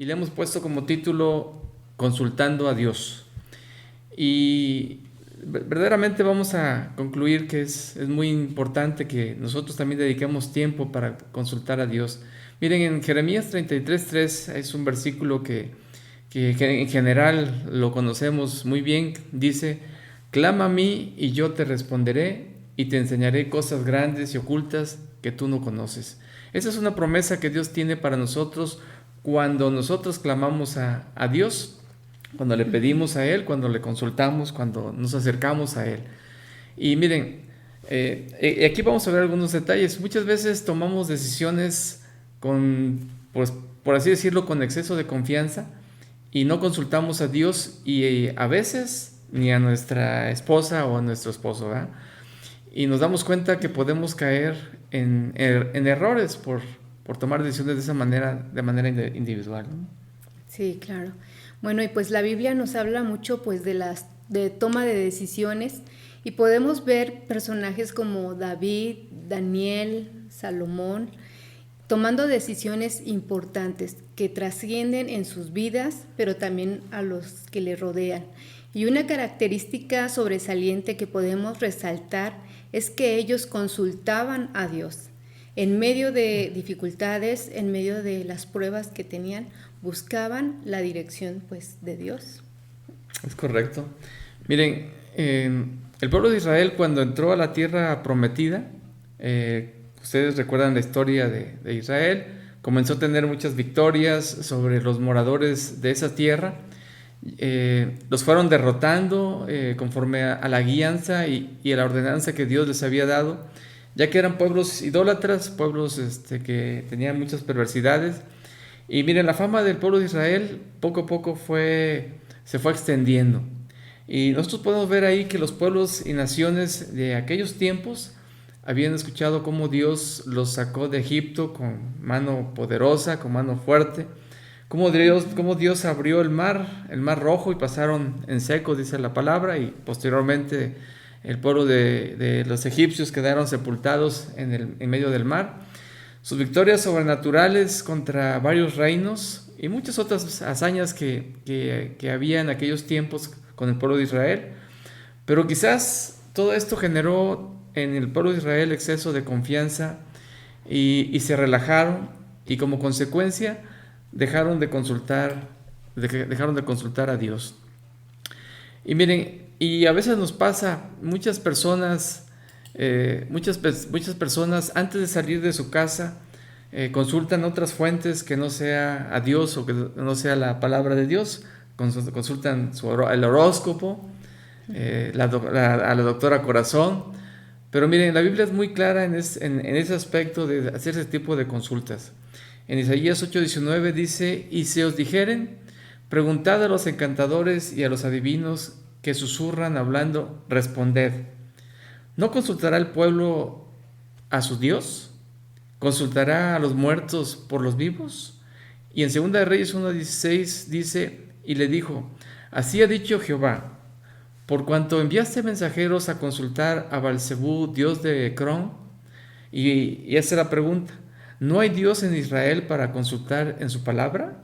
y le hemos puesto como título Consultando a Dios. Y verdaderamente vamos a concluir que es muy importante que nosotros también dediquemos tiempo para consultar a Dios. Miren, en Jeremías 33:3 es un versículo que en general lo conocemos muy bien. Dice: clama a mí y yo te responderé y te enseñaré cosas grandes y ocultas que tú no conoces. Esa es una promesa que Dios tiene para nosotros cuando nosotros clamamos a Dios, cuando le pedimos a Él, cuando le consultamos, cuando nos acercamos a Él. Y miren, aquí vamos a ver algunos detalles. Muchas veces tomamos decisiones pues, por así decirlo, con exceso de confianza y no consultamos a Dios y a veces ni a nuestra esposa o a nuestro esposo, ¿verdad? Y nos damos cuenta que podemos caer en errores por tomar decisiones de esa manera, de manera individual, ¿no? Sí, claro. Bueno, y pues la Biblia nos habla mucho pues de toma de decisiones y podemos ver personajes como David, Daniel, Salomón, tomando decisiones importantes que trascienden en sus vidas, pero también a los que le rodean. Y una característica sobresaliente que podemos resaltar es que ellos consultaban a Dios. En medio de dificultades, en medio de las pruebas que tenían, buscaban la dirección pues de Dios. Es correcto. Miren, el pueblo de Israel cuando entró a la tierra prometida, ustedes recuerdan la historia de Israel, comenzó a tener muchas victorias sobre los moradores de esa tierra. Los fueron derrotando conforme a la guianza y a la ordenanza que Dios les había dado, ya que eran pueblos idólatras, pueblos que tenían muchas perversidades. Y miren, la fama del pueblo de Israel poco a poco se fue extendiendo. Y nosotros podemos ver ahí que los pueblos y naciones de aquellos tiempos habían escuchado cómo Dios los sacó de Egipto con mano poderosa, con mano fuerte, cómo Dios abrió el mar Rojo y pasaron en seco, dice la palabra, y posteriormente el pueblo de los egipcios quedaron sepultados en medio del mar. Sus victorias sobrenaturales contra varios reinos y muchas otras hazañas que había en aquellos tiempos con el pueblo de Israel. Pero quizás todo esto generó en el pueblo de Israel exceso de confianza y se relajaron, y como consecuencia dejaron de consultar a Dios. Y miren, y a veces nos pasa, muchas personas antes de salir de su casa consultan otras fuentes que no sea a Dios o que no sea la palabra de Dios. Consultan el horóscopo, a la doctora Corazón. Pero miren, la Biblia es muy clara en ese aspecto de hacer ese tipo de consultas. En Isaías 8:19 dice: y si os dijeren, preguntad a los encantadores y a los adivinos que susurran hablando, responded. ¿No consultará el pueblo a su Dios? ¿Consultará a los muertos por los vivos? Y en 2 de Reyes 1:16 dice: y le dijo: así ha dicho Jehová, por cuanto enviaste mensajeros a consultar a Baalzebú, dios de Ecrón. Y esa es la pregunta: ¿no hay Dios en Israel para consultar en su palabra?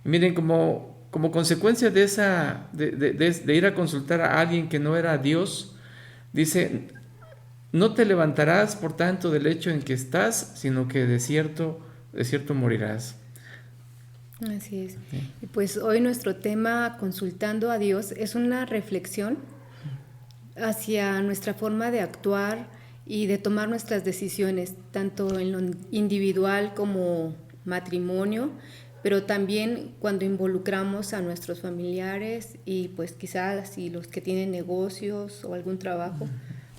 Y miren, como consecuencia de ir a consultar a alguien que no era Dios, dice: no te levantarás por tanto del lecho en que estás, sino que de cierto morirás. Así es. ¿Sí? Y pues hoy nuestro tema, consultando a Dios, es una reflexión hacia nuestra forma de actuar y de tomar nuestras decisiones, tanto en lo individual como matrimonio, pero también cuando involucramos a nuestros familiares y pues quizás si los que tienen negocios o algún trabajo,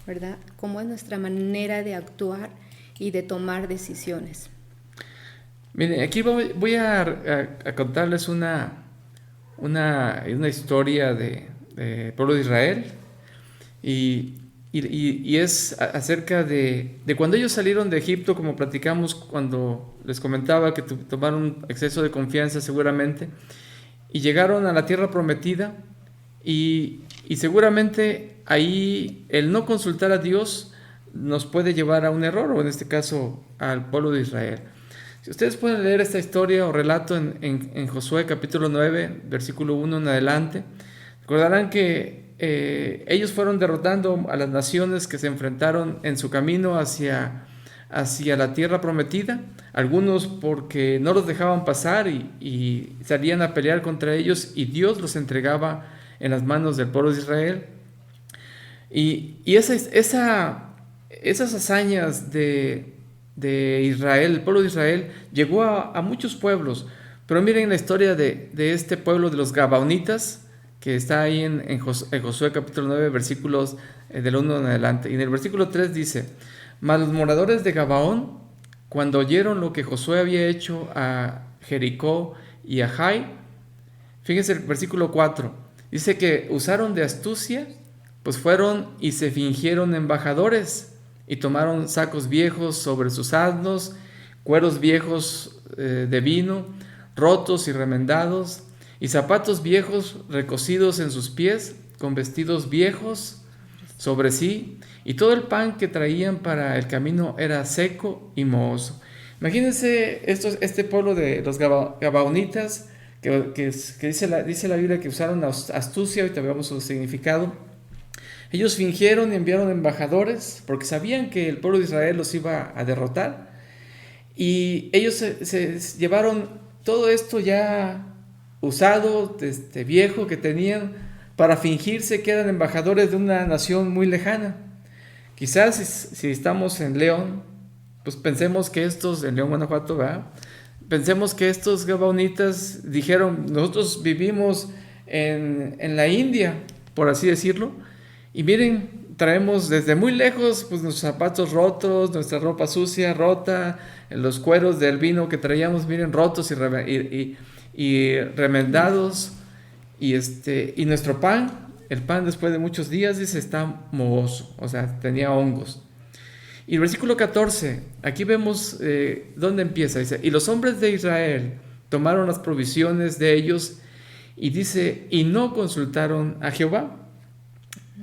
¿verdad? Cómo es nuestra manera de actuar y de tomar decisiones. Miren, aquí voy a contarles una historia de pueblo de Israel y es acerca de cuando ellos salieron de Egipto, como platicamos cuando les comentaba que tomaron exceso de confianza seguramente, y llegaron a la tierra prometida y seguramente ahí el no consultar a Dios nos puede llevar a un error, o en este caso al pueblo de Israel. Si ustedes pueden leer esta historia o relato en Josué capítulo 9, versículo 1 en adelante, recordarán que ellos fueron derrotando a las naciones que se enfrentaron en su camino hacia la tierra prometida, algunos porque no los dejaban pasar y salían a pelear contra ellos y Dios los entregaba en las manos del pueblo de Israel. Y esas hazañas de Israel, el pueblo de Israel, llegó a muchos pueblos. Pero miren la historia de este pueblo de los Gabaonitas, que está ahí en Josué capítulo 9, versículos del 1 en adelante. Y en el versículo 3 dice: mas los moradores de Gabaón, cuando oyeron lo que Josué había hecho a Jericó y a Jai, fíjense el versículo 4, dice que usaron de astucia, pues fueron y se fingieron embajadores, y tomaron sacos viejos sobre sus asnos, cueros viejos de vino, rotos y remendados, y zapatos viejos recocidos en sus pies, con vestidos viejos sobre sí, y todo el pan que traían para el camino era seco y mohoso. Imagínense este pueblo de los Gabaonitas, que dice la Biblia que usaron astucia, ahorita veamos su significado. Ellos fingieron y enviaron embajadores porque sabían que el pueblo de Israel los iba a derrotar, y ellos se llevaron todo esto ya usado, viejo que tenían, para fingirse que eran embajadores de una nación muy lejana. Quizás si estamos en León, pues pensemos que en León, Guanajuato, ¿verdad? Pensemos que estos gabaonitas dijeron: nosotros vivimos en la India, por así decirlo, y miren, traemos desde muy lejos pues nuestros zapatos rotos, nuestra ropa sucia, rota, los cueros del vino que traíamos, miren, rotos y remendados, y nuestro pan, el pan después de muchos días, dice, está mohoso, o sea, tenía hongos. Y el versículo 14, aquí vemos dónde empieza, dice: y los hombres de Israel tomaron las provisiones de ellos, y dice, y no consultaron a Jehová.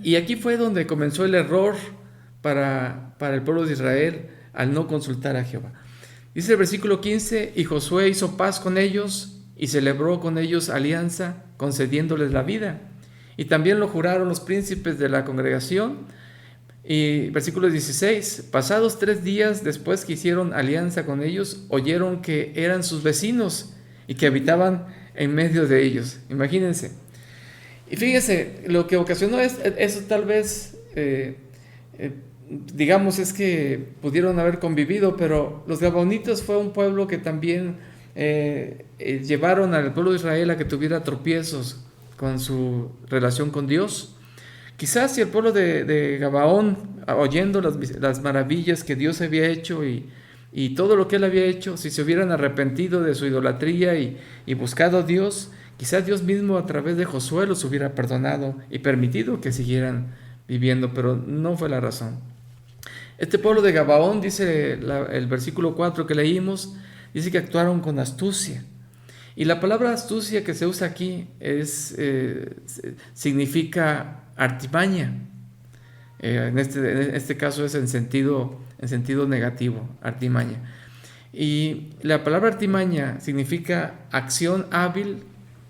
Y aquí fue donde comenzó el error para el pueblo de Israel, al no consultar a Jehová. Dice el versículo 15: y Josué hizo paz con ellos y celebró con ellos alianza, concediéndoles la vida. Y también lo juraron los príncipes de la congregación. Y versículo 16: pasados 3 días después que hicieron alianza con ellos, oyeron que eran sus vecinos y que habitaban en medio de ellos. Imagínense. Y fíjese, lo que ocasionó eso tal vez, digamos, es que pudieron haber convivido, pero los Gabaonitas fue un pueblo que también llevaron al pueblo de Israel a que tuviera tropiezos con su relación con Dios. Quizás si el pueblo de Gabaón, oyendo las maravillas que Dios había hecho y todo lo que él había hecho, si se hubieran arrepentido de su idolatría y buscado a Dios, quizás Dios mismo a través de Josué los hubiera perdonado y permitido que siguieran viviendo, pero no fue la razón. Este pueblo de Gabaón, dice el versículo 4 que leímos, dice que actuaron con astucia. Y la palabra astucia que se usa aquí significa artimaña. En este caso es en sentido negativo, artimaña. Y la palabra artimaña significa acción hábil,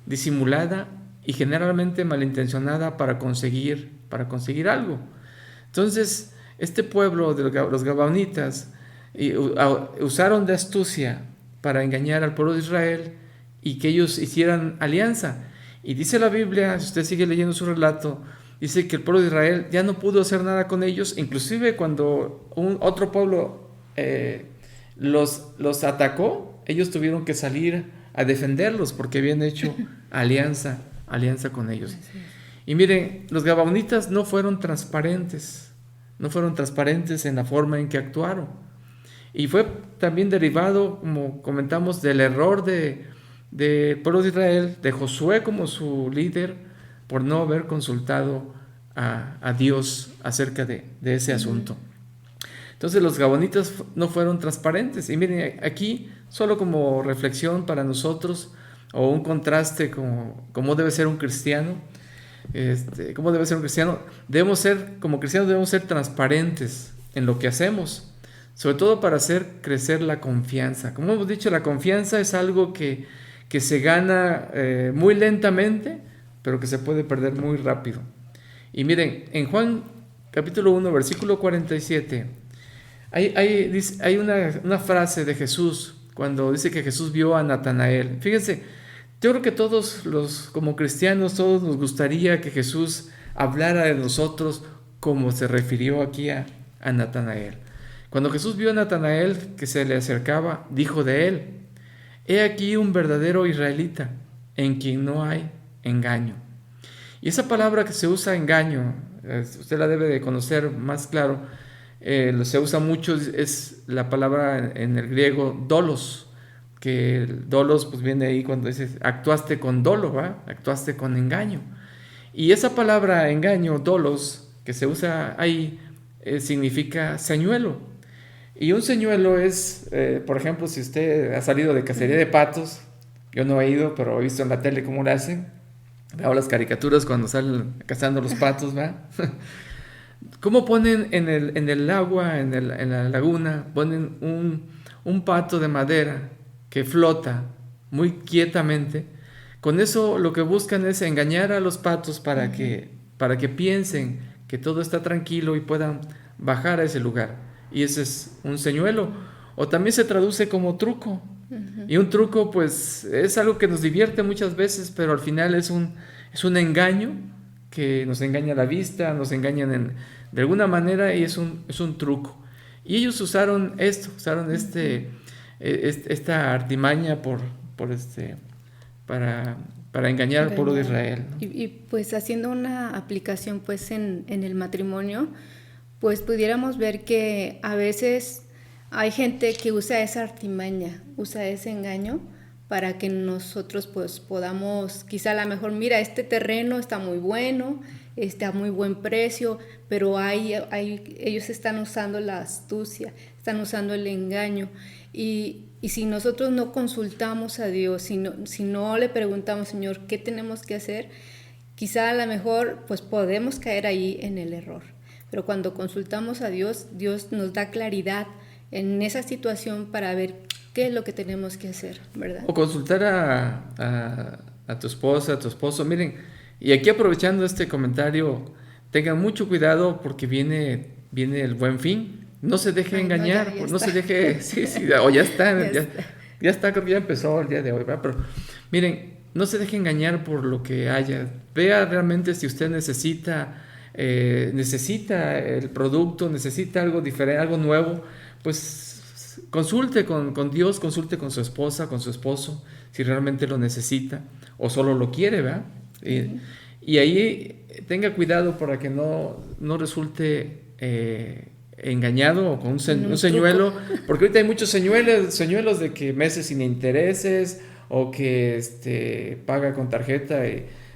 disimulada y generalmente malintencionada para conseguir algo. Entonces, este pueblo de los Gabaonitas usaron de astucia para engañar al pueblo de Israel y que ellos hicieran alianza. Y dice la Biblia, si usted sigue leyendo su relato, dice que el pueblo de Israel ya no pudo hacer nada con ellos, inclusive cuando otro pueblo los atacó, ellos tuvieron que salir a defenderlos porque habían hecho alianza con ellos. Y miren, los Gabaonitas no fueron transparentes en la forma en que actuaron. Y fue también derivado, como comentamos, del error del pueblo de Israel, de Josué como su líder, por no haber consultado a Dios acerca de ese asunto. Entonces los Gabaonitas no fueron transparentes. Y miren, aquí, solo como reflexión para nosotros, o un contraste como debe ser un cristiano, ¿cómo debe ser un cristiano? Como cristianos debemos ser transparentes en lo que hacemos. sobre todo para hacer crecer la confianza. Como hemos dicho, la confianza es algo que se gana muy lentamente, pero que se puede perder muy rápido. Y miren, en Juan capítulo 1, versículo 47, hay una frase de Jesús cuando dice que Jesús vio a Natanael. Fíjense, yo creo que todos como cristianos, todos nos gustaría que Jesús hablara de nosotros como se refirió aquí a Natanael. Cuando Jesús vio a Natanael que se le acercaba, dijo de él: he aquí un verdadero israelita, en quien no hay engaño. Y esa palabra que se usa, engaño, usted la debe de conocer más claro, se usa mucho, es la palabra en el griego dolos, que el dolos pues viene ahí cuando dices actuaste con dolo, ¿va? Actuaste con engaño. Y esa palabra engaño, dolos, que se usa ahí, significa señuelo. Y un señuelo es, por ejemplo, si usted ha salido de cacería de patos, yo no he ido, pero he visto en la tele cómo lo hacen, veo las caricaturas cuando salen cazando los patos, ¿va? ¿Cómo ponen en el agua, en la laguna, ponen un pato de madera que flota muy quietamente? Con eso lo que buscan es engañar a los patos para que piensen que todo está tranquilo y puedan bajar a ese lugar. Y ese es un señuelo. O también se traduce como truco. Y un truco pues es algo que nos divierte muchas veces, pero al final es un engaño que nos engaña la vista, nos engañan de alguna manera, y es un truco. Y ellos usaron esta artimaña para engañar al pueblo de Israel, ¿no? Y pues haciendo una aplicación pues en el matrimonio, pues pudiéramos ver que a veces hay gente que usa esa artimaña, usa ese engaño para que nosotros pues podamos, quizá a lo mejor, mira, este terreno está muy bueno, está a muy buen precio, pero ellos están usando la astucia, están usando el engaño. Y si nosotros no consultamos a Dios, si no le preguntamos, Señor, ¿qué tenemos que hacer? Quizá a lo mejor pues podemos caer ahí en el error. Pero cuando consultamos a Dios, Dios nos da claridad en esa situación para ver qué es lo que tenemos que hacer, ¿verdad? O consultar a tu esposa, a tu esposo. Miren, y aquí aprovechando este comentario, tengan mucho cuidado porque viene el Buen Fin. No se deje engañar, no se deje, o ya está, ya está, creo que ya empezó el día de hoy, ¿verdad? Pero miren, no se deje engañar por lo que haya. Vea realmente si usted necesita el producto, necesita algo diferente, algo nuevo, pues consulte con Dios, consulte con su esposa, con su esposo, si realmente lo necesita o solo lo quiere, ¿verdad? Y ahí tenga cuidado para que no resulte engañado o con un señuelo, porque ahorita hay muchos señuelos de que meses sin intereses o que paga con tarjeta,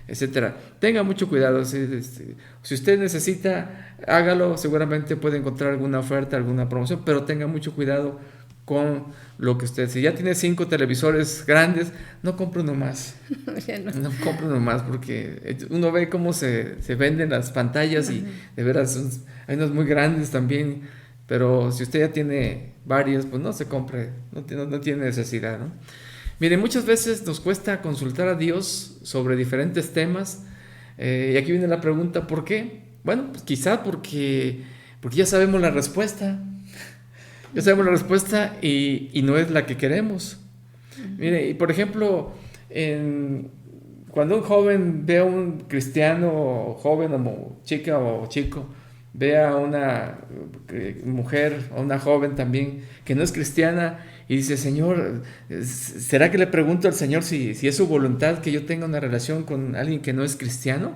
etcétera. Tenga mucho cuidado. Si usted necesita, hágalo, seguramente puede encontrar alguna oferta, alguna promoción, pero tenga mucho cuidado con lo que si ya tiene 5 televisores grandes, no compre uno más. No compre uno más, porque uno ve cómo se venden las pantallas y de veras hay unos muy grandes también, pero si usted ya tiene varios, pues no se compre, no tiene necesidad, ¿no? Mire, muchas veces nos cuesta consultar a Dios sobre diferentes temas, y aquí viene la pregunta, ¿por qué? Bueno, pues quizá porque ya sabemos la respuesta. Ya sabemos la respuesta y no es la que queremos. Mire, y por ejemplo, cuando un joven ve a un cristiano, joven o chica o chico, ve a una mujer o una joven también que no es cristiana y dice, Señor, ¿será que le pregunto al Señor si es su voluntad que yo tenga una relación con alguien que no es cristiano?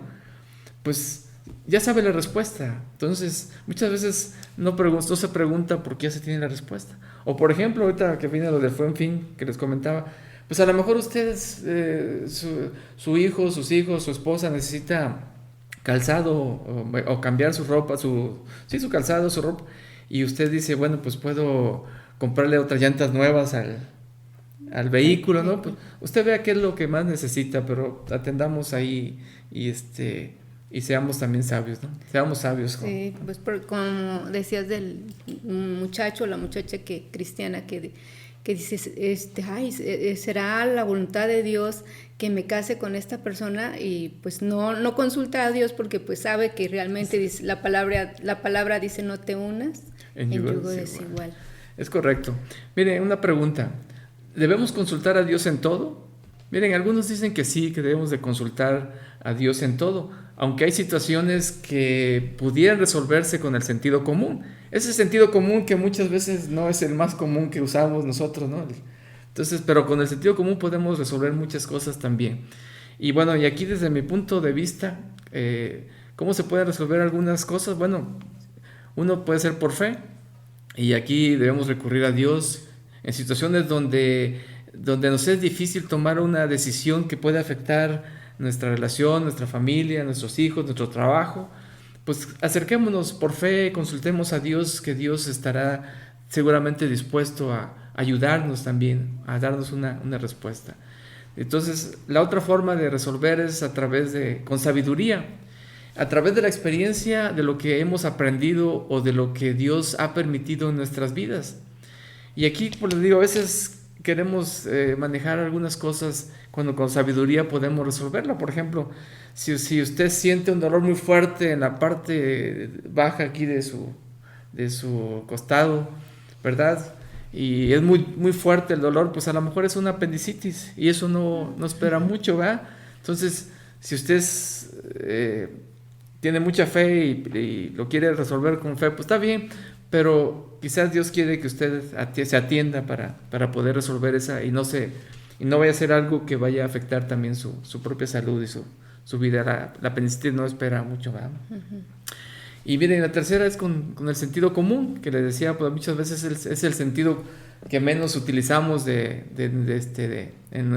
Pues ya sabe la respuesta. Entonces, muchas veces no se pregunta porque ya se tiene la respuesta. O por ejemplo, ahorita que viene lo del Buen Fin que les comentaba, pues a lo mejor ustedes, su hijo, sus hijos, su esposa necesita calzado o cambiar su ropa, su calzado, su ropa, y usted dice, bueno, pues puedo comprarle otras llantas nuevas al vehículo, ¿no? Pues usted vea qué es lo que más necesita, pero atendamos ahí y y seamos también sabios, ¿no? Seamos sabios. Sí, pues como decías del muchacho o la muchacha cristiana que dices, ay, será la voluntad de Dios que me case con esta persona, y pues no consulta a Dios porque pues sabe que realmente dice, la palabra dice no te unas en yugo desigual. Es correcto. Miren, una pregunta. ¿Debemos consultar a Dios en todo? Miren, algunos dicen que sí, que debemos de consultar a Dios en todo, aunque hay situaciones que pudieran resolverse con el sentido común. Ese sentido común que muchas veces no es el más común que usamos nosotros, ¿no? Entonces, pero con el sentido común podemos resolver muchas cosas también. Y bueno, y aquí desde mi punto de vista, ¿cómo se puede resolver algunas cosas? Bueno, uno puede ser por fe, y aquí debemos recurrir a Dios en situaciones donde nos es difícil tomar una decisión que puede afectar nuestra relación, nuestra familia, nuestros hijos, nuestro trabajo. Pues acerquémonos por fe, consultemos a Dios, que Dios estará seguramente dispuesto a ayudarnos también, a darnos una respuesta. Entonces, la otra forma de resolver es con sabiduría, a través de la experiencia de lo que hemos aprendido o de lo que Dios ha permitido en nuestras vidas. Y aquí, pues les digo, a veces queremos manejar algunas cosas cuando con sabiduría podemos resolverla. Por ejemplo, si usted siente un dolor muy fuerte en la parte baja aquí de su costado, ¿verdad? Y es muy, muy fuerte el dolor, pues a lo mejor es una apendicitis y eso no espera mucho, ¿verdad? Entonces, si usted tiene mucha fe y lo quiere resolver con fe, pues está bien, pero quizás Dios quiere que usted se atienda para poder resolver esa y no vaya a ser algo que vaya a afectar también su propia salud y su vida. La apendicitis no espera mucho, ¿verdad? Uh-huh. Y miren, la tercera es con el sentido común, que les decía, pues muchas veces es el sentido que menos utilizamos en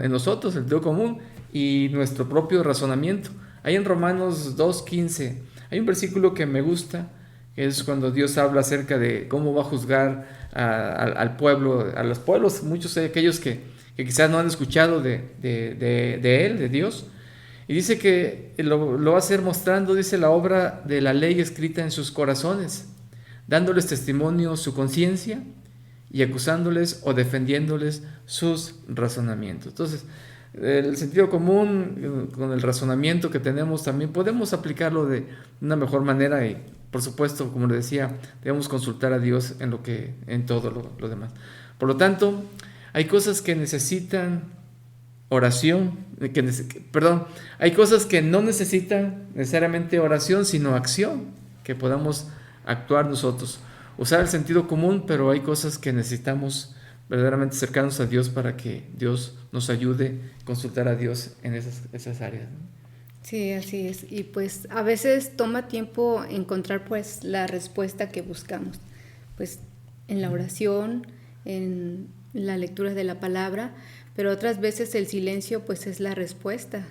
nosotros, el sentido común y nuestro propio razonamiento. Ahí en Romanos 2:15 hay un versículo que me gusta, que es cuando Dios habla acerca de cómo va a juzgar al pueblo, a los pueblos, muchos de aquellos que quizás no han escuchado de Él, de Dios. Y dice que lo va a hacer mostrando, dice, la obra de la ley escrita en sus corazones, dándoles testimonio su conciencia y acusándoles o defendiéndoles sus razonamientos. Entonces, el sentido común con el razonamiento que tenemos también podemos aplicarlo de una mejor manera y, por supuesto, como les decía, debemos consultar a Dios en todo lo demás. Por lo tanto, hay cosas que necesitan oración, hay cosas que no necesitan necesariamente oración, sino acción, que podamos actuar nosotros. Usar el sentido común, pero hay cosas que necesitamos verdaderamente acercarnos a Dios para que Dios nos ayude a consultar a Dios en esas áreas, ¿no? Sí, así es. Y pues a veces toma tiempo encontrar pues la respuesta que buscamos, pues en la oración, en la lectura de la palabra, pero otras veces el silencio pues es la respuesta.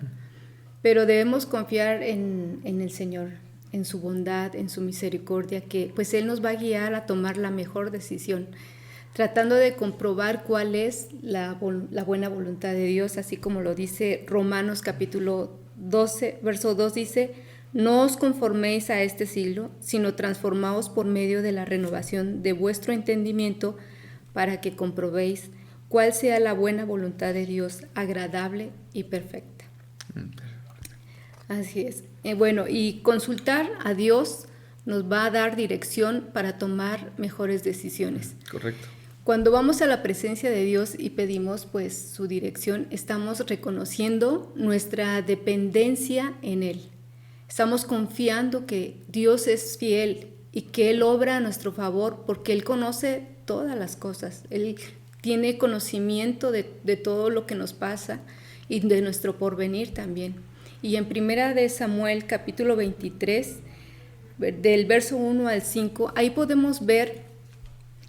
Pero debemos confiar en el Señor, en su bondad, en su misericordia, que pues Él nos va a guiar a tomar la mejor decisión, tratando de comprobar cuál es la buena voluntad de Dios, así como lo dice Romanos capítulo 12, verso 2 dice: no os conforméis a este siglo, sino transformaos por medio de la renovación de vuestro entendimiento, para que comprobéis cuál sea la buena voluntad de Dios, agradable y perfecta. Así es. Bueno, y consultar a Dios nos va a dar dirección para tomar mejores decisiones. Correcto. Cuando vamos a la presencia de Dios y pedimos pues su dirección, estamos reconociendo nuestra dependencia en Él. Estamos confiando que Dios es fiel y que Él obra a nuestro favor porque Él conoce todas las cosas. Él tiene conocimiento de todo lo que nos pasa y de nuestro porvenir también. Y en 1 de Samuel capítulo 23, del verso 1 al 5, ahí podemos ver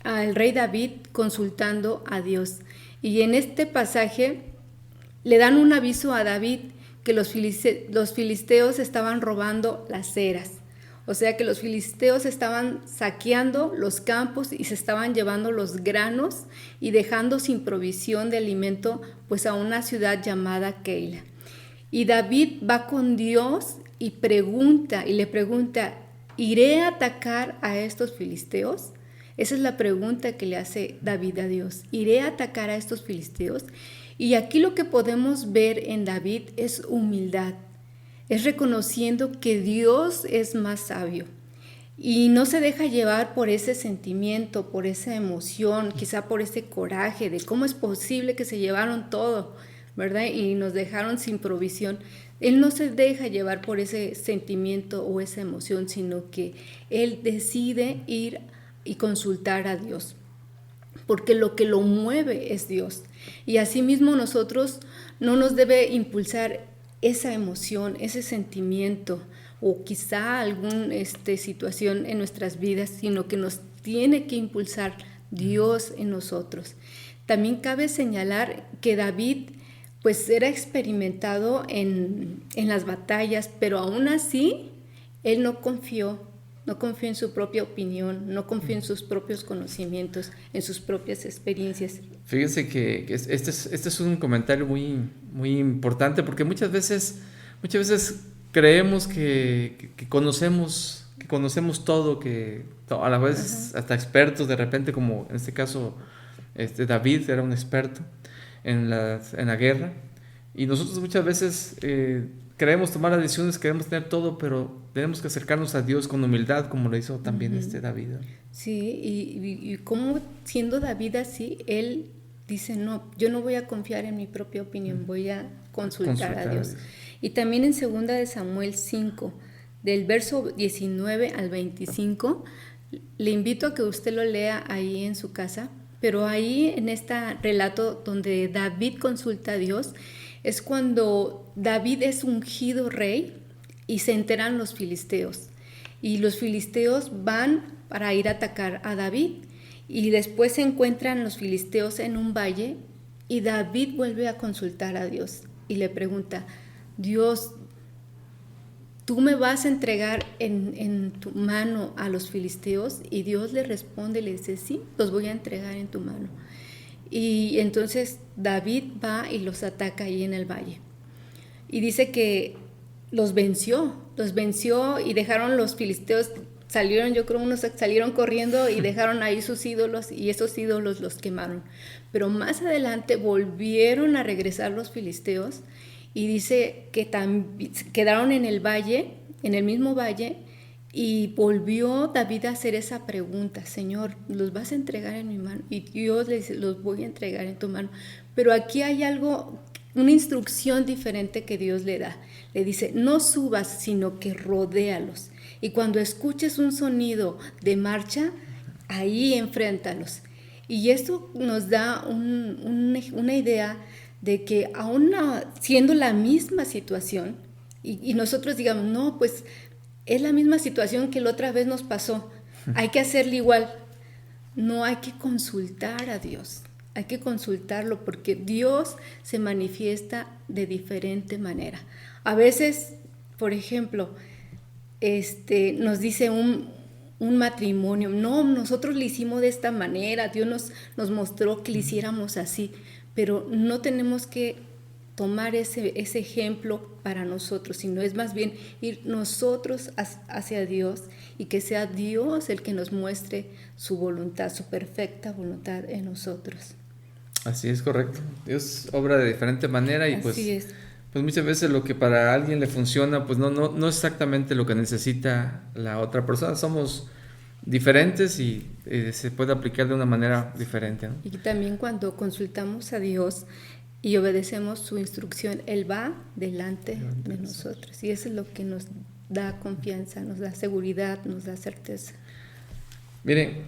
al rey David consultando a Dios. Y en este pasaje le dan un aviso a David que los filisteos estaban robando las ceras. O sea que los filisteos estaban saqueando los campos y se estaban llevando los granos y dejando sin provisión de alimento pues a una ciudad llamada Keila. Y David va con Dios y le pregunta, ¿iré a atacar a estos filisteos? Esa es la pregunta que le hace David a Dios. ¿Iré a atacar a estos filisteos? Y aquí lo que podemos ver en David es humildad. Es reconociendo que Dios es más sabio. Y no se deja llevar por ese sentimiento, por esa emoción, quizá por ese coraje de cómo es posible que se llevaron todo, ¿verdad? Y nos dejaron sin provisión. Él no se deja llevar por ese sentimiento o esa emoción, sino que él decide ir y consultar a Dios, porque lo que lo mueve es Dios. Y asimismo nosotros no nos debe impulsar esa emoción, ese sentimiento, o quizá alguna situación en nuestras vidas, sino que nos tiene que impulsar Dios en nosotros. También cabe señalar que David pues era experimentado en las batallas, pero aún así él no confió en su propia opinión, no confió en sus propios conocimientos, en sus propias experiencias. Fíjense que este es un comentario muy, muy importante, porque muchas veces creemos que conocemos todo, que a la vez hasta expertos de repente, como en este caso David era un experto en la guerra, y nosotros muchas veces queremos tomar las decisiones, queremos tener todo, pero tenemos que acercarnos a Dios con humildad, como lo hizo también David. Sí, y como siendo David así, él dice, no, yo no voy a confiar en mi propia opinión, voy a consultar a Dios. Y también en 2 de Samuel 5, del verso 19 al 25, le invito a que usted lo lea ahí en su casa, pero ahí en este relato donde David consulta a Dios, es cuando David es ungido rey y se enteran los filisteos. Y los filisteos van para ir a atacar a David. Y después se encuentran los filisteos en un valle y David vuelve a consultar a Dios y le pregunta, Dios, ¿tú me vas a entregar en tu mano a los filisteos? Y Dios le responde, le dice, sí, los voy a entregar en tu mano. Y entonces David va y los ataca ahí en el valle. Y dice que los venció y dejaron los filisteos, yo creo unos salieron corriendo y dejaron ahí sus ídolos y esos ídolos los quemaron. Pero más adelante volvieron a regresar los filisteos y dice que quedaron en el valle, en el mismo valle, y volvió David a hacer esa pregunta, Señor, ¿los vas a entregar en mi mano? Y Dios le dice, los voy a entregar en tu mano. Pero aquí hay algo, una instrucción diferente que Dios le da. Le dice, no subas, sino que rodéalos. Y cuando escuches un sonido de marcha, ahí enfréntalos. Y esto nos da una idea de que aún siendo la misma situación, y nosotros digamos, no, pues es la misma situación que la otra vez nos pasó, hay que hacerle igual. No, hay que consultar a Dios, hay que consultarlo porque Dios se manifiesta de diferente manera. A veces, por ejemplo, nos dice un matrimonio, no, nosotros le hicimos de esta manera, Dios nos mostró que le hiciéramos así, pero no tenemos que tomar ese ejemplo para nosotros, sino es más bien ir nosotros hacia Dios y que sea Dios el que nos muestre su voluntad, su perfecta voluntad en nosotros. Así es, correcto. Dios obra de diferente manera y Así es. Pues muchas veces lo que para alguien le funciona, pues no es exactamente lo que necesita la otra persona. Somos diferentes y se puede aplicar de una manera diferente, ¿no? Y también cuando consultamos a Dios y obedecemos su instrucción, Él va delante de nosotros. Y eso es lo que nos da confianza, nos da seguridad, nos da certeza. Miren,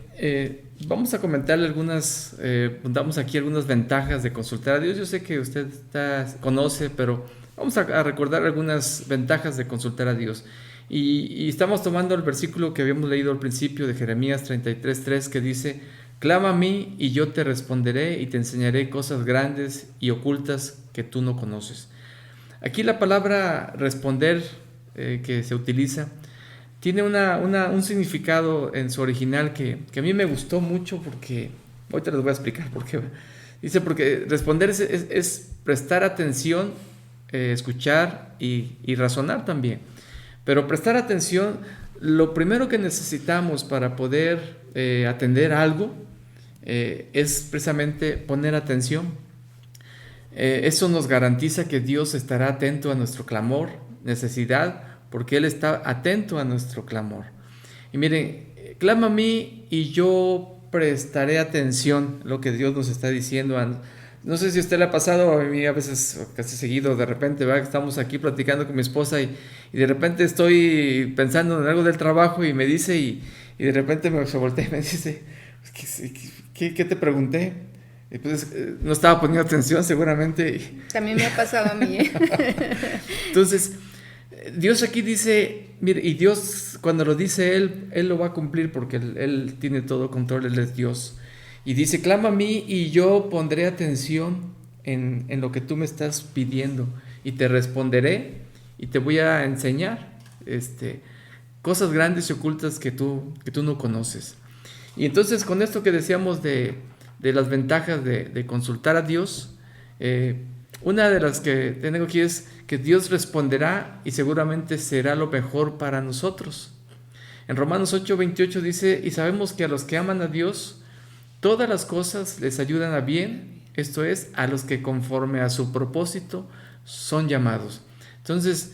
vamos a comentarle damos aquí algunas ventajas de consultar a Dios. Yo sé que usted conoce, pero vamos a recordar algunas ventajas de consultar a Dios. Y estamos tomando el versículo que habíamos leído al principio de Jeremías 33:3, que dice, clama a mí y yo te responderé y te enseñaré cosas grandes y ocultas que tú no conoces. Aquí la palabra responder que se utiliza tiene un significado en su original que a mí me gustó mucho porque, ahorita les voy a explicar por qué. Dice, porque responder es prestar atención escuchar y razonar también. Pero prestar atención, lo primero que necesitamos para poder atender algo es precisamente poner atención. Eso nos garantiza que Dios estará atento a nuestro clamor, necesidad, porque Él está atento a nuestro clamor. Y miren, clama a mí y yo prestaré atención a lo que Dios nos está diciendo. No sé si a usted le ha pasado, a mí a veces, casi seguido, de repente, ¿verdad? Estamos aquí platicando con mi esposa y de repente estoy pensando en algo del trabajo y me dice, y de repente se voltea y me dice, ¿qué te pregunté? Y pues no estaba poniendo atención seguramente. También me ha pasado a mí. Entonces, Dios aquí dice, mire, y Dios cuando lo dice Él lo va a cumplir porque él tiene todo control, Él es Dios. Y dice, clama a mí y yo pondré atención en lo que tú me estás pidiendo y te responderé y te voy a enseñar cosas grandes y ocultas que tú no conoces. Y entonces con esto que decíamos de las ventajas de consultar a Dios, una de las que tengo aquí es que Dios responderá y seguramente será lo mejor para nosotros. En Romanos 8:28 dice, y sabemos que a los que aman a Dios, todas las cosas les ayudan a bien, esto es, a los que conforme a su propósito son llamados. Entonces,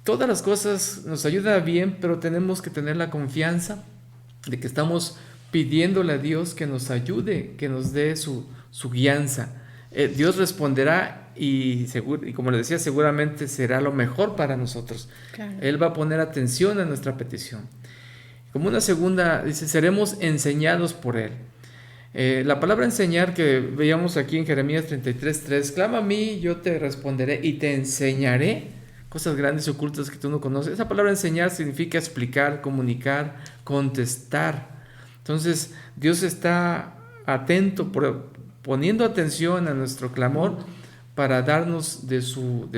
todas las cosas nos ayudan a bien, pero tenemos que tener la confianza de que estamos pidiéndole a Dios que nos ayude, que nos dé su guianza. Dios responderá y como les decía, seguramente será lo mejor para nosotros. Claro. Él va a poner atención a nuestra petición. Como una segunda, dice, seremos enseñados por Él. La palabra enseñar que veíamos aquí en Jeremías 33:3, clama a mí, yo te responderé y te enseñaré cosas grandes y ocultas que tú no conoces. Esa palabra enseñar significa explicar, comunicar, contestar. Entonces Dios está atento, poniendo atención a nuestro clamor para darnos de su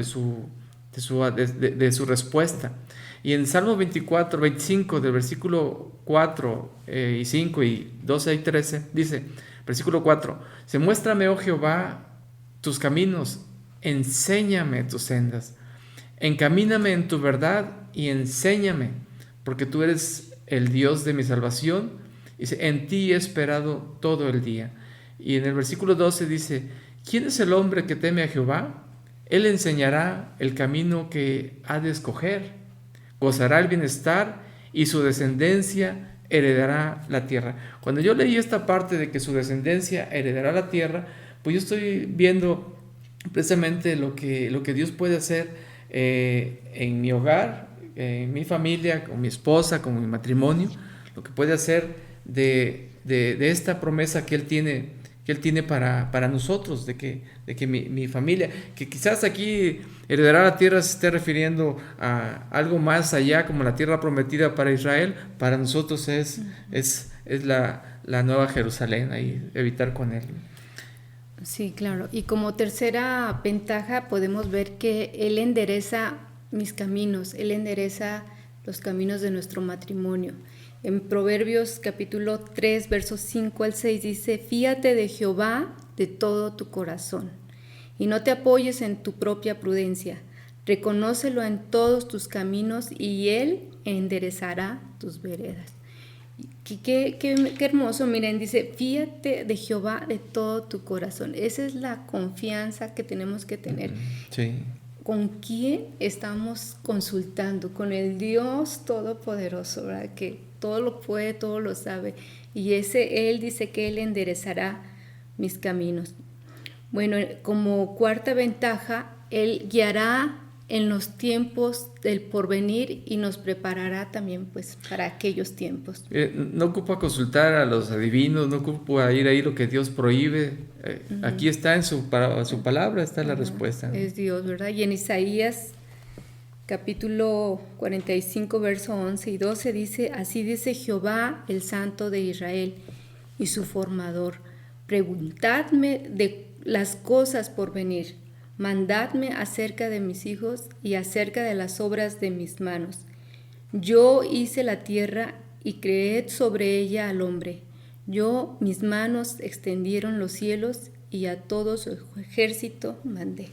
respuesta. Y en Salmo 25 del versículo 4 y 5 y 12 y 13, dice, versículo 4, se muéstrame, oh Jehová, tus caminos, enséñame tus sendas, encamíname en tu verdad y enséñame, porque tú eres el Dios de mi salvación, dice, en ti he esperado todo el día. Y en el versículo 12 dice, ¿quién es el hombre que teme a Jehová? Él enseñará el camino que ha de escoger. Gozará el bienestar y su descendencia heredará la tierra. Cuando yo leí esta parte de que su descendencia heredará la tierra, pues yo estoy viendo precisamente lo que Dios puede hacer en mi hogar, en mi familia, con mi esposa, con mi matrimonio, lo que puede hacer de esta promesa que Él tiene para nosotros, de que mi familia, que quizás aquí heredará la tierra se esté refiriendo a algo más allá, como la tierra prometida para Israel, para nosotros es la nueva Jerusalén, ahí habitar con Él. Sí, claro. Y como tercera ventaja podemos ver que Él endereza mis caminos, Él endereza los caminos de nuestro matrimonio. En Proverbios capítulo 3, versos 5 al 6 dice, fíate de Jehová de todo tu corazón y no te apoyes en tu propia prudencia. Reconócelo en todos tus caminos y Él enderezará tus veredas. Qué hermoso, miren, dice, fíate de Jehová de todo tu corazón. Esa es la confianza que tenemos que tener. Sí. ¿Con quién estamos consultando? Con el Dios Todopoderoso, ¿verdad? Que todo lo puede, todo lo sabe. Y Él dice que Él enderezará mis caminos. Bueno, como cuarta ventaja, Él guiará en los tiempos del porvenir y nos preparará también pues para aquellos tiempos. No ocupa consultar a los adivinos, no ocupa ir ahí lo que Dios prohíbe. Aquí está en su palabra, está la respuesta. Es Dios, ¿verdad? Y en Isaías capítulo 45, verso 11 y 12 dice, así dice Jehová, el Santo de Israel y su formador, preguntadme de las cosas por venir, mandadme acerca de mis hijos y acerca de las obras de mis manos. Yo hice la tierra y creé sobre ella al hombre. Mis manos extendieron los cielos y a todo su ejército mandé.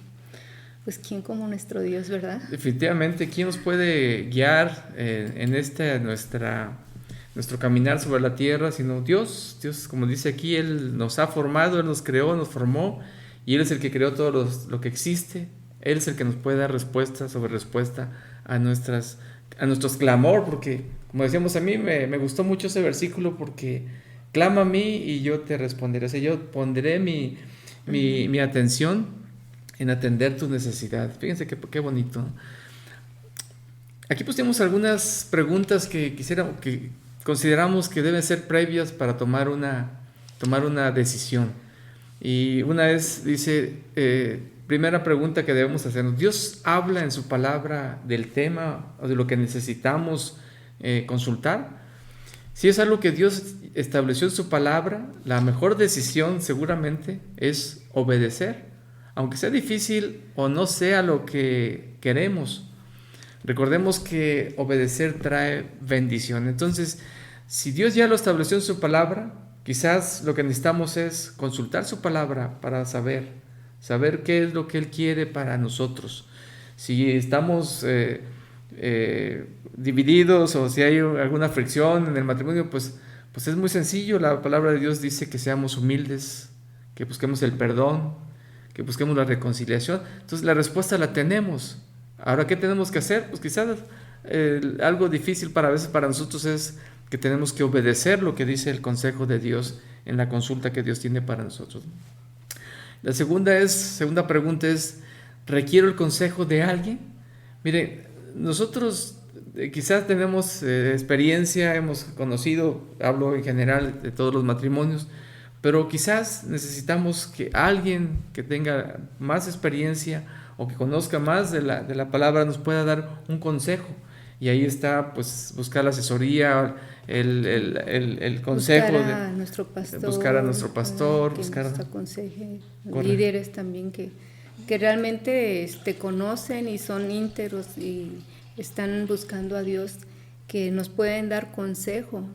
pues ¿quién como nuestro Dios, verdad? Definitivamente, ¿quién nos puede guiar en nuestro caminar sobre la tierra? Sino Dios. Dios, como dice aquí, Él nos ha formado, Él nos creó, nos formó, y Él es el que creó todo lo que existe. Él es el que nos puede dar respuesta sobre respuesta a nuestros clamor, porque, como decíamos, a mí me gustó mucho ese versículo, porque clama a mí y yo te responderé. O sea, yo pondré mi atención en atender tu necesidad. Fíjense qué bonito, ¿no? Aquí pues tenemos algunas preguntas que consideramos que deben ser previas para tomar una decisión. Y una es, dice, primera pregunta que debemos hacernos: ¿Dios habla en su palabra del tema o de lo que necesitamos consultar? Si es algo que Dios estableció en su palabra, la mejor decisión seguramente es obedecer, aunque sea difícil o no sea lo que queremos. Recordemos que obedecer trae bendición. Entonces, si Dios ya lo estableció en su palabra, quizás lo que necesitamos es consultar su palabra para saber qué es lo que Él quiere para nosotros. Si estamos divididos o si hay alguna fricción en el matrimonio, pues es muy sencillo. La palabra de Dios dice que seamos humildes, que busquemos el perdón, que busquemos la reconciliación. Entonces la respuesta la tenemos. Ahora, ¿qué tenemos que hacer? Pues quizás algo difícil a veces para nosotros es que tenemos que obedecer lo que dice el consejo de Dios en la consulta que Dios tiene para nosotros. La segunda pregunta es: ¿requiero el consejo de alguien? Mire, nosotros quizás tenemos experiencia, hemos conocido, hablo en general de todos los matrimonios, pero quizás necesitamos que alguien que tenga más experiencia o que conozca más de la palabra nos pueda dar un consejo. Y ahí está, pues, buscar la asesoría, el consejo. Buscar a nuestro pastor, que nos aconseje, líderes también que realmente conocen y son íntegros y están buscando a Dios, que nos pueden dar consejo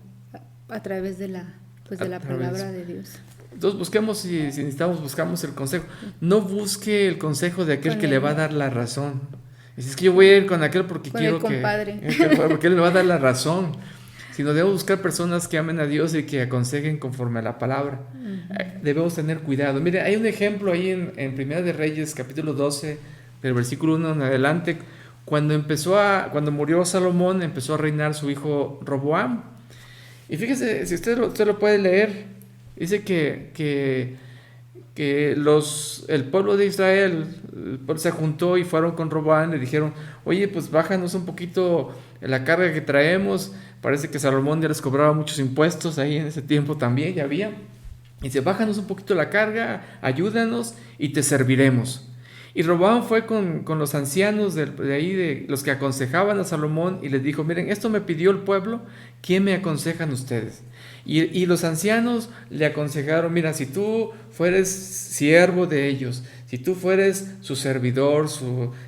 a través de la palabra de Dios. Entonces busquemos, si necesitamos, buscamos el consejo. No busque el consejo de aquel que le va a dar la razón. Es que yo voy a ir con aquel porque quiero porque él me va a dar la razón. Sino debemos buscar personas que amen a Dios y que aconsejen conforme a la palabra. Debemos tener cuidado. Mire, hay un ejemplo ahí en Primera de Reyes, capítulo 12, del versículo 1 en adelante. Cuando murió Salomón, empezó a reinar su hijo Roboam. Y fíjese, si usted lo puede leer, dice que el pueblo de Israel, el pueblo se juntó y fueron con Roboam, le dijeron: oye, pues bájanos un poquito la carga que traemos. Parece que Salomón ya les cobraba muchos impuestos ahí en ese tiempo también, ya había. Y dice: bájanos un poquito la carga, ayúdanos y te serviremos. Y Roboam fue con los ancianos de ahí, de los que aconsejaban a Salomón, y les dijo: miren, esto me pidió el pueblo, ¿quién me aconsejan ustedes? Y los ancianos le aconsejaron: mira, si tú fueres siervo de ellos, si tú fueres su servidor,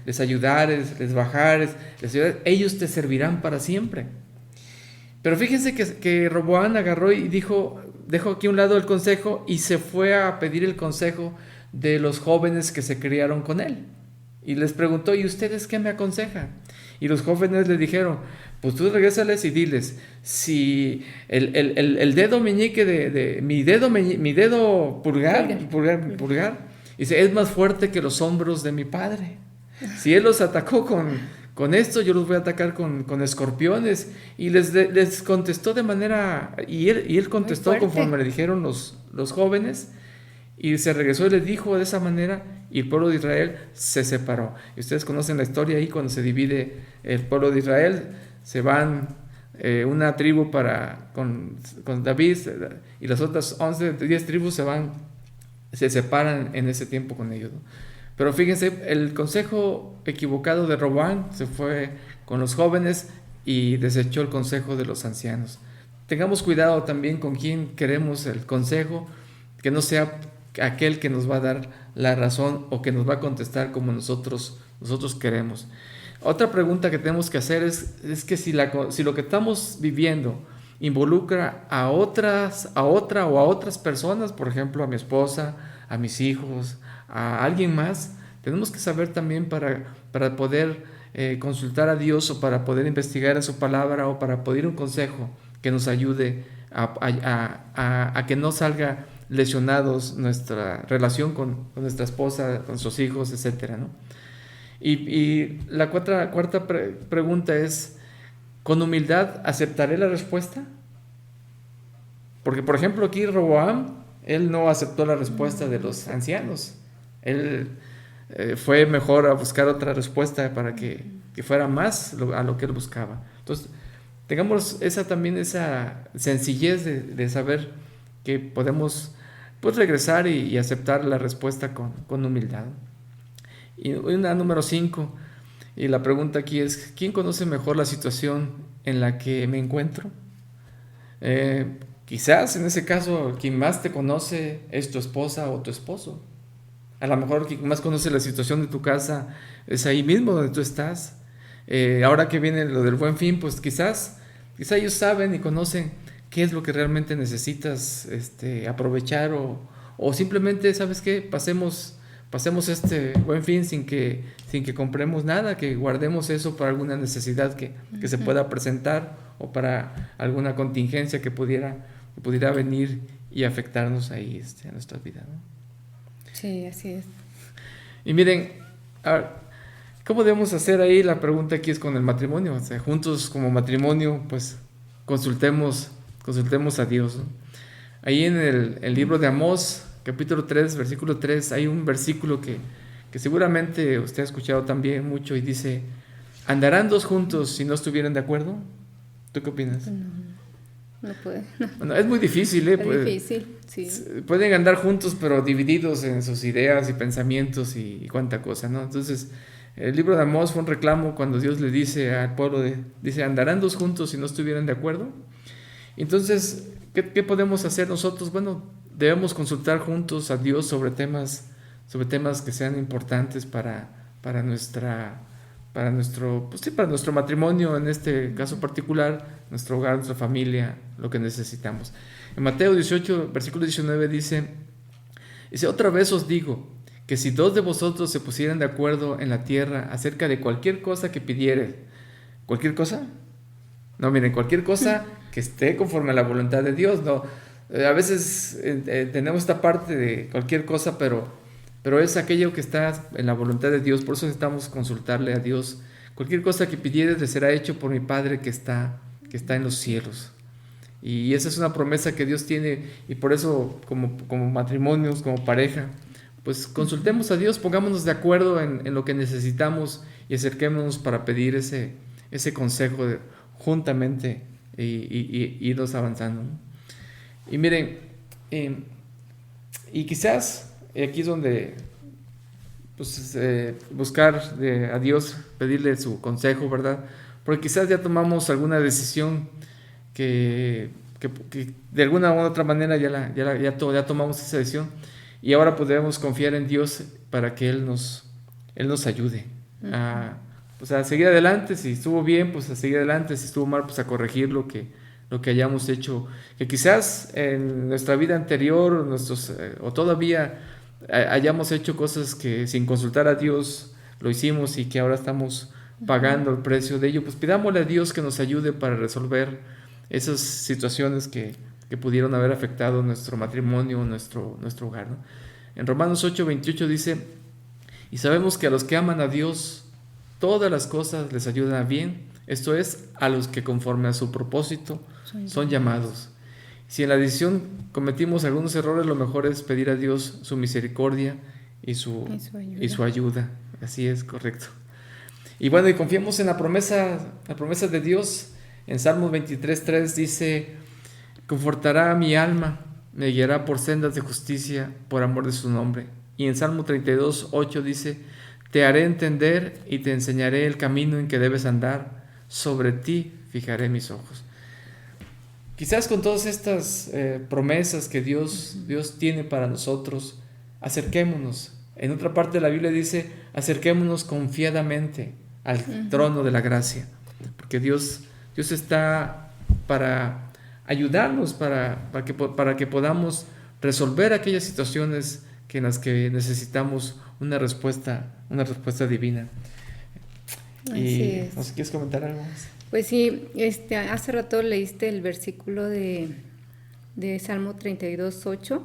les ayudares, les bajares, ellos te servirán para siempre. Pero fíjense que Roboam agarró y dejó aquí a un lado el consejo y se fue a pedir el consejo de los jóvenes que se criaron con él. Y les preguntó: ¿y ustedes qué me aconsejan? Y los jóvenes le dijeron: pues tú regrésales y diles, si el dedo meñique de mi dedo pulgar, dice, es más fuerte que los hombros de mi padre. Si él los atacó con esto, yo los voy a atacar con escorpiones. Y les contestó de manera, y él contestó conforme le dijeron los jóvenes. Y se regresó y le dijo de esa manera, y el pueblo de Israel se separó. Y ustedes conocen la historia ahí, cuando se divide el pueblo de Israel, se van una tribu con David, y las otras 10 tribus se separan en ese tiempo con ellos, ¿no? Pero fíjense, el consejo equivocado de Roboam se fue con los jóvenes y desechó el consejo de los ancianos. Tengamos cuidado también con quién queremos el consejo, que no sea aquel que nos va a dar la razón o que nos va a contestar como nosotros queremos. Otra pregunta que tenemos que hacer es que si lo que estamos viviendo involucra a otra o a otras personas, por ejemplo a mi esposa, a mis hijos, a alguien más, Tenemos que saber también para poder consultar a Dios, o para poder investigar en su palabra, o para pedir un consejo que nos ayude a que no salga lesionados nuestra relación con nuestra esposa, con sus hijos, etcétera, ¿no? Y la cuarta pregunta es: ¿con humildad aceptaré la respuesta? Porque, por ejemplo, aquí Roboam, él no aceptó la respuesta de los ancianos. Él fue mejor a buscar otra respuesta para que fuera más a lo que él buscaba. Entonces, tengamos esa sencillez de saber que podemos, pues, regresar y aceptar la respuesta con humildad. Y una número 5, y la pregunta aquí es: ¿quién conoce mejor la situación en la que me encuentro? Quizás en ese caso quien más te conoce es tu esposa o tu esposo. A lo mejor quien más conoce la situación de tu casa es ahí mismo donde tú estás. Ahora que viene lo del Buen Fin, pues quizás ellos saben y conocen qué es lo que realmente necesitas aprovechar, o simplemente, ¿sabes qué? Pasemos este Buen Fin sin que compremos nada, que guardemos eso para alguna necesidad que se pueda presentar, o para alguna contingencia que pudiera venir y afectarnos ahí a nuestra vida, ¿no? Sí, así es. Y miren, ¿cómo debemos hacer ahí? La pregunta aquí es con el matrimonio. O sea, juntos como matrimonio, pues consultemos a Dios, ¿no? Ahí en el libro de Amós, capítulo 3, versículo 3, hay un versículo que seguramente usted ha escuchado también mucho, y dice: ¿andarán dos juntos si no estuvieran de acuerdo? ¿Tú qué opinas? No puede. Bueno, es muy difícil, Es difícil, sí. Pueden andar juntos, pero divididos en sus ideas y pensamientos y cuánta cosa, ¿no? Entonces, el libro de Amós fue un reclamo cuando Dios le dice al pueblo, dice: ¿andarán dos juntos si no estuvieran de acuerdo? Entonces, ¿qué podemos hacer nosotros? Bueno, debemos consultar juntos a Dios sobre temas que sean importantes para nuestro matrimonio, en este caso particular, nuestro hogar, nuestra familia, lo que necesitamos. En Mateo 18, versículo 19 dice: otra vez os digo, que si dos de vosotros se pusieran de acuerdo en la tierra acerca de cualquier cosa que pidiere. ¿Cualquier cosa? No, miren, cualquier cosa que esté conforme a la voluntad de Dios, ¿no? A veces tenemos esta parte de cualquier cosa, pero es aquello que está en la voluntad de Dios. Por eso necesitamos consultarle a Dios. Cualquier cosa que pidieres le será hecho por mi Padre que está en los cielos. Y esa es una promesa que Dios tiene, y por eso como matrimonios, como pareja, pues consultemos a Dios, pongámonos de acuerdo en lo que necesitamos y acerquémonos para pedir ese consejo juntamente y irnos avanzando, ¿no? Y miren, y quizás aquí es donde pues, buscar a Dios, pedirle su consejo, ¿verdad? Porque quizás ya tomamos alguna decisión que de alguna u otra manera ya tomamos esa decisión, y ahora podemos confiar en Dios para que Él nos ayude a seguir adelante. Si estuvo bien, pues a seguir adelante; si estuvo mal, pues a corregir lo que hayamos hecho, que quizás en nuestra vida anterior o todavía hayamos hecho cosas que sin consultar a Dios lo hicimos, y que ahora estamos pagando el precio de ello. Pues pidámosle a Dios que nos ayude para resolver esas situaciones que pudieron haber afectado nuestro matrimonio, nuestro hogar, ¿no? En Romanos 8:28 dice: y sabemos que a los que aman a Dios todas las cosas les ayudan a bien, esto es, a los que conforme a su propósito son llamados. Si en la decisión cometimos algunos errores, lo mejor es pedir a Dios su misericordia y su ayuda. Así es, correcto. Y bueno, y confiemos en la promesa de Dios. En Salmos 23:3 dice: confortará mi alma, me guiará por sendas de justicia por amor de su nombre. Y en Salmo 32:8 dice: te haré entender y te enseñaré el camino en que debes andar, sobre ti fijaré mis ojos. Quizás con todas estas promesas que Dios tiene para nosotros, acerquémonos. En otra parte de la Biblia dice: acerquémonos confiadamente al trono de la gracia, porque Dios está para ayudarnos, para que podamos resolver aquellas situaciones en las que necesitamos una respuesta divina. Así es. ¿No sé, quieres comentar algo más? Pues sí, hace rato leíste el versículo de Salmo 32:8,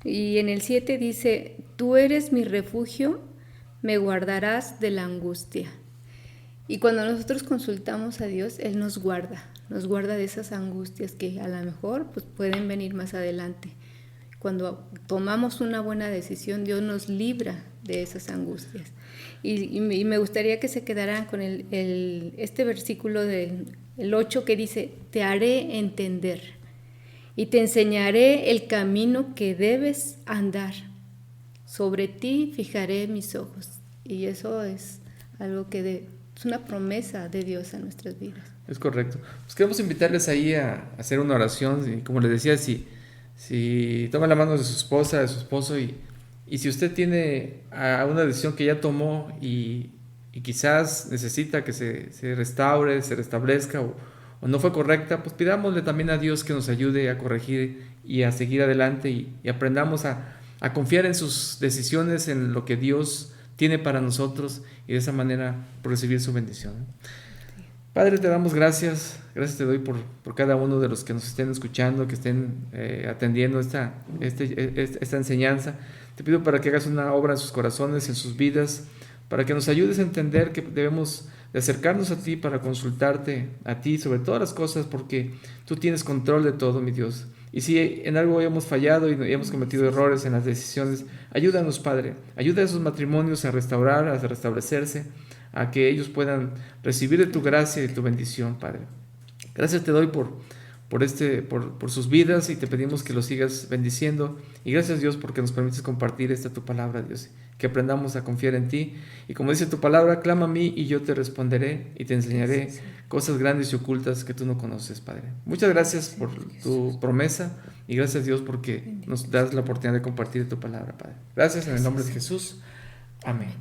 y en el 7 dice: tú eres mi refugio, me guardarás de la angustia. Y cuando nosotros consultamos a Dios, Él nos guarda de esas angustias que a lo mejor pues, pueden venir más adelante. Cuando tomamos una buena decisión, Dios nos libra de esas angustias. Y me gustaría que se quedaran con este versículo del 8 que dice: te haré entender y te enseñaré el camino que debes andar. Sobre ti fijaré mis ojos. Y eso es algo que es una promesa de Dios a nuestras vidas. Es correcto. Pues queremos invitarles ahí a hacer una oración. Y como les decía, si toma la mano de su esposa, de su esposo, y si usted tiene una decisión que ya tomó y quizás necesita que se restaure, se restablezca o no fue correcta, pues pidámosle también a Dios que nos ayude a corregir y a seguir adelante y aprendamos a confiar en sus decisiones, en lo que Dios tiene para nosotros y de esa manera por recibir su bendición. Padre, te damos gracias te doy por cada uno de los que nos estén escuchando, que estén atendiendo esta enseñanza. Te pido para que hagas una obra en sus corazones, en sus vidas, para que nos ayudes a entender que debemos de acercarnos a ti para consultarte a ti sobre todas las cosas, porque tú tienes control de todo, mi Dios. Y si en algo hemos fallado y hemos cometido errores en las decisiones, ayúdanos, Padre. Ayuda a esos matrimonios a restaurar, a restablecerse, a que ellos puedan recibir de tu gracia y de tu bendición, Padre. Gracias te doy por sus vidas y te pedimos que los sigas bendiciendo. Y gracias, Dios, porque nos permites compartir tu palabra, Dios. Que aprendamos a confiar en ti. Y como dice tu palabra, clama a mí y yo te responderé y te enseñaré cosas grandes y ocultas que tú no conoces, Padre. Muchas gracias por tu promesa y gracias, Dios, porque nos das la oportunidad de compartir tu palabra, Padre. Gracias en el nombre de Jesús. Amén.